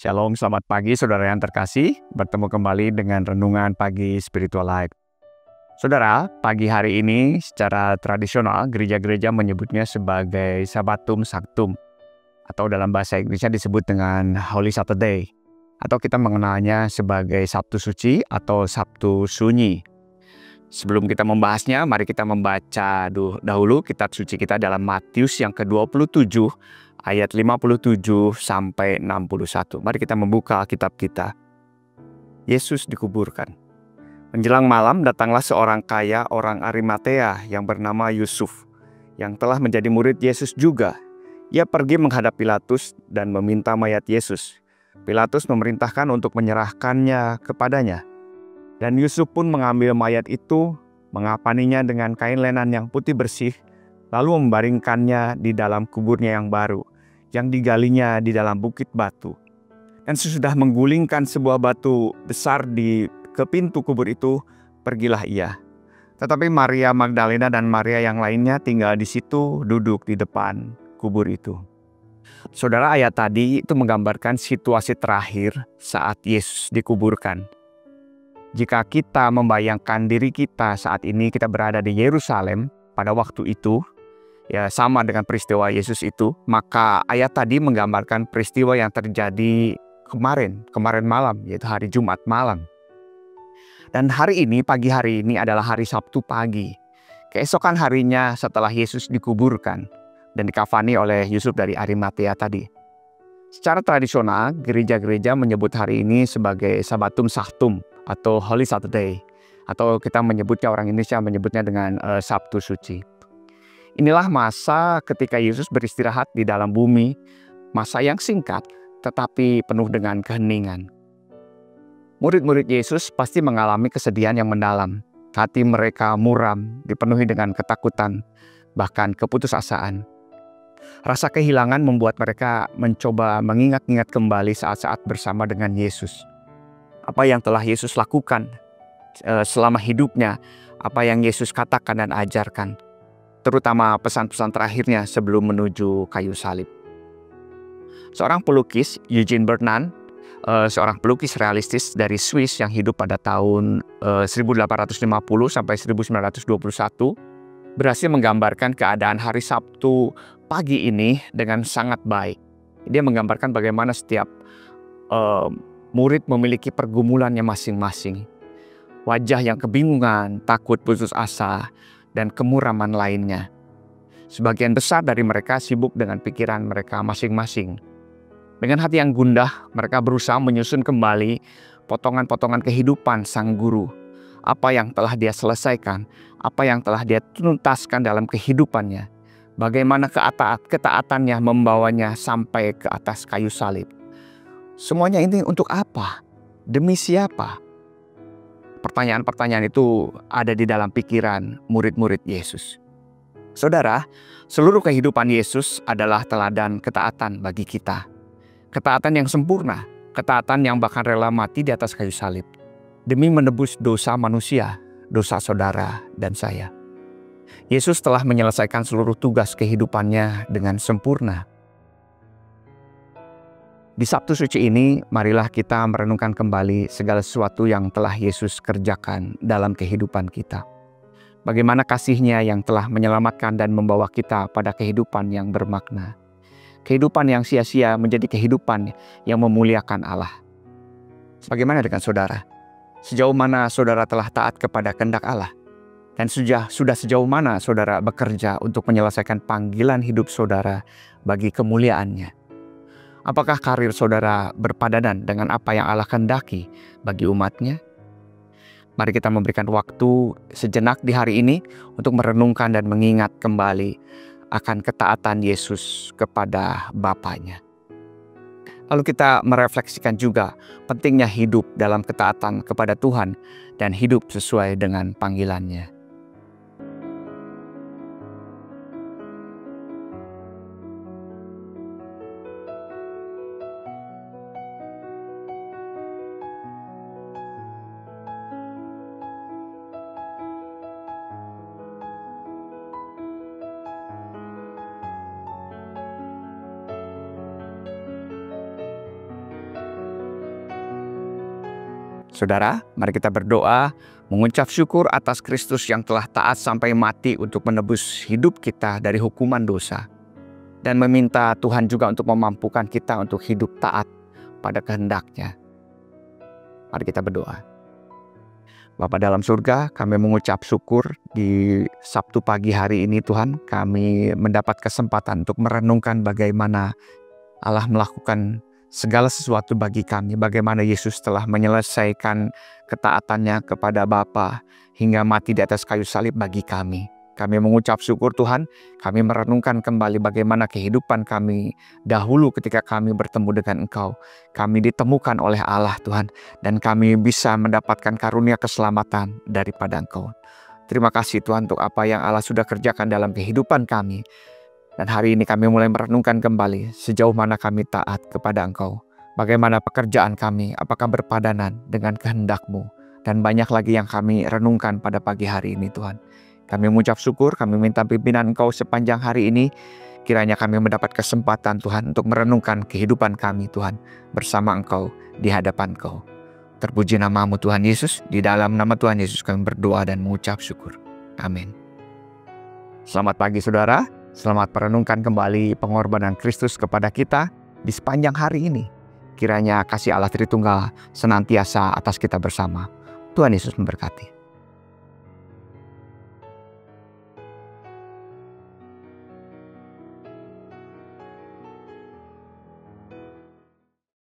Shalom, selamat pagi saudara yang terkasih. Bertemu kembali dengan Renungan Pagi Spiritual Life. Saudara, pagi hari ini secara tradisional gereja-gereja menyebutnya sebagai Sabatum Sanctum, atau dalam bahasa Inggrisnya disebut dengan Holy Saturday, atau kita mengenalnya sebagai Sabtu Suci atau Sabtu Sunyi. Sebelum kita membahasnya, mari kita membaca dahulu kitab suci kita dalam Matius yang ke-27 ayat 57 sampai 61. Mari kita membuka kitab kita. Yesus dikuburkan. Menjelang malam datanglah seorang kaya orang Arimatea yang bernama Yusuf, yang telah menjadi murid Yesus juga. Ia pergi menghadap Pilatus dan meminta mayat Yesus. Pilatus memerintahkan untuk menyerahkannya kepadanya. Dan Yusuf pun mengambil mayat itu, mengapaninya dengan kain lenan yang putih bersih, lalu membaringkannya di dalam kuburnya yang baru, yang digalinya di dalam bukit batu. Dan sesudah menggulingkan sebuah batu besar ke pintu kubur itu, pergilah ia. Tetapi Maria Magdalena dan Maria yang lainnya tinggal di situ, duduk di depan kubur itu. Saudara, ayat tadi itu menggambarkan situasi terakhir saat Yesus dikuburkan. Jika kita membayangkan diri kita saat ini kita berada di Yerusalem pada waktu itu, ya sama dengan peristiwa Yesus itu, maka ayat tadi menggambarkan peristiwa yang terjadi kemarin malam, yaitu hari Jumat malam. Dan hari ini, pagi hari ini adalah hari Sabtu pagi. Keesokan harinya setelah Yesus dikuburkan dan dikafani oleh Yusuf dari Arimatea tadi. Secara tradisional, gereja-gereja menyebut hari ini sebagai Sabatum Sanctum atau Holy Saturday, atau kita menyebutnya, orang Indonesia menyebutnya dengan Sabtu Suci. Inilah masa ketika Yesus beristirahat di dalam bumi, masa yang singkat tetapi penuh dengan keheningan. Murid-murid Yesus pasti mengalami kesedihan yang mendalam. Hati mereka muram, dipenuhi dengan ketakutan, bahkan keputusasaan. Rasa kehilangan membuat mereka mencoba mengingat-ingat kembali saat-saat bersama dengan Yesus. Apa yang telah Yesus lakukan selama hidupnya, apa yang Yesus katakan dan ajarkan, terutama pesan-pesan terakhirnya sebelum menuju kayu salib. Seorang pelukis, Eugene Bergman, seorang pelukis realistis dari Swiss yang hidup pada tahun 1850 sampai 1921, berhasil menggambarkan keadaan hari Sabtu pagi ini dengan sangat baik. Dia menggambarkan bagaimana setiap murid memiliki pergumulannya masing-masing. Wajah yang kebingungan, takut, putus asa, dan kemuraman lainnya. Sebagian besar dari mereka sibuk dengan pikiran mereka masing-masing. Dengan hati yang gundah, mereka berusaha menyusun kembali potongan-potongan kehidupan sang guru. Apa yang telah dia selesaikan, apa yang telah dia tuntaskan dalam kehidupannya. Bagaimana ketaatannya membawanya sampai ke atas kayu salib. Semuanya ini untuk apa? Demi siapa? Pertanyaan-pertanyaan itu ada di dalam pikiran murid-murid Yesus. Saudara, seluruh kehidupan Yesus adalah teladan ketaatan bagi kita. Ketaatan yang sempurna, ketaatan yang bahkan rela mati di atas kayu salib, demi menebus dosa manusia, dosa saudara dan saya. Yesus telah menyelesaikan seluruh tugas kehidupannya dengan sempurna. Di Sabtu Suci ini, marilah kita merenungkan kembali segala sesuatu yang telah Yesus kerjakan dalam kehidupan kita. Bagaimana kasih-Nya yang telah menyelamatkan dan membawa kita pada kehidupan yang bermakna. Kehidupan yang sia-sia menjadi kehidupan yang memuliakan Allah. Bagaimana dengan saudara? Sejauh mana saudara telah taat kepada kehendak Allah? Dan sudah sejauh mana saudara bekerja untuk menyelesaikan panggilan hidup saudara bagi kemuliaan-Nya? Apakah karir saudara berpadanan dengan apa yang Allah kehendaki bagi umat-Nya? Mari kita memberikan waktu sejenak di hari ini untuk merenungkan dan mengingat kembali akan ketaatan Yesus kepada Bapa-Nya. Lalu kita merefleksikan juga pentingnya hidup dalam ketaatan kepada Tuhan dan hidup sesuai dengan panggilan-Nya. Saudara, mari kita berdoa mengucap syukur atas Kristus yang telah taat sampai mati untuk menebus hidup kita dari hukuman dosa. Dan meminta Tuhan juga untuk memampukan kita untuk hidup taat pada kehendak-Nya. Mari kita berdoa. Bapa dalam surga, kami mengucap syukur di Sabtu pagi hari ini Tuhan. Kami mendapat kesempatan untuk merenungkan bagaimana Allah melakukan segala sesuatu bagi kami. Bagaimana Yesus telah menyelesaikan ketaatannya kepada Bapa hingga mati di atas kayu salib bagi kami. Kami mengucap syukur Tuhan, kami merenungkan kembali bagaimana kehidupan kami dahulu ketika kami bertemu dengan Engkau. Kami ditemukan oleh Allah Tuhan, dan kami bisa mendapatkan karunia keselamatan daripada Engkau. Terima kasih Tuhan untuk apa yang Allah sudah kerjakan dalam kehidupan kami. Dan hari ini kami mulai merenungkan kembali sejauh mana kami taat kepada Engkau. Bagaimana pekerjaan kami, apakah berpadanan dengan kehendak-Mu. Dan banyak lagi yang kami renungkan pada pagi hari ini Tuhan. Kami mengucap syukur, kami minta pimpinan Engkau sepanjang hari ini. Kiranya kami mendapat kesempatan Tuhan untuk merenungkan kehidupan kami Tuhan bersama Engkau di hadapan Engkau. Terpuji nama-Mu Tuhan Yesus. Di dalam nama Tuhan Yesus kami berdoa dan mengucap syukur. Amin. Selamat pagi saudara. Selamat merenungkan kembali pengorbanan Kristus kepada kita di sepanjang hari ini. Kiranya kasih Allah Tritunggal senantiasa atas kita bersama. Tuhan Yesus memberkati.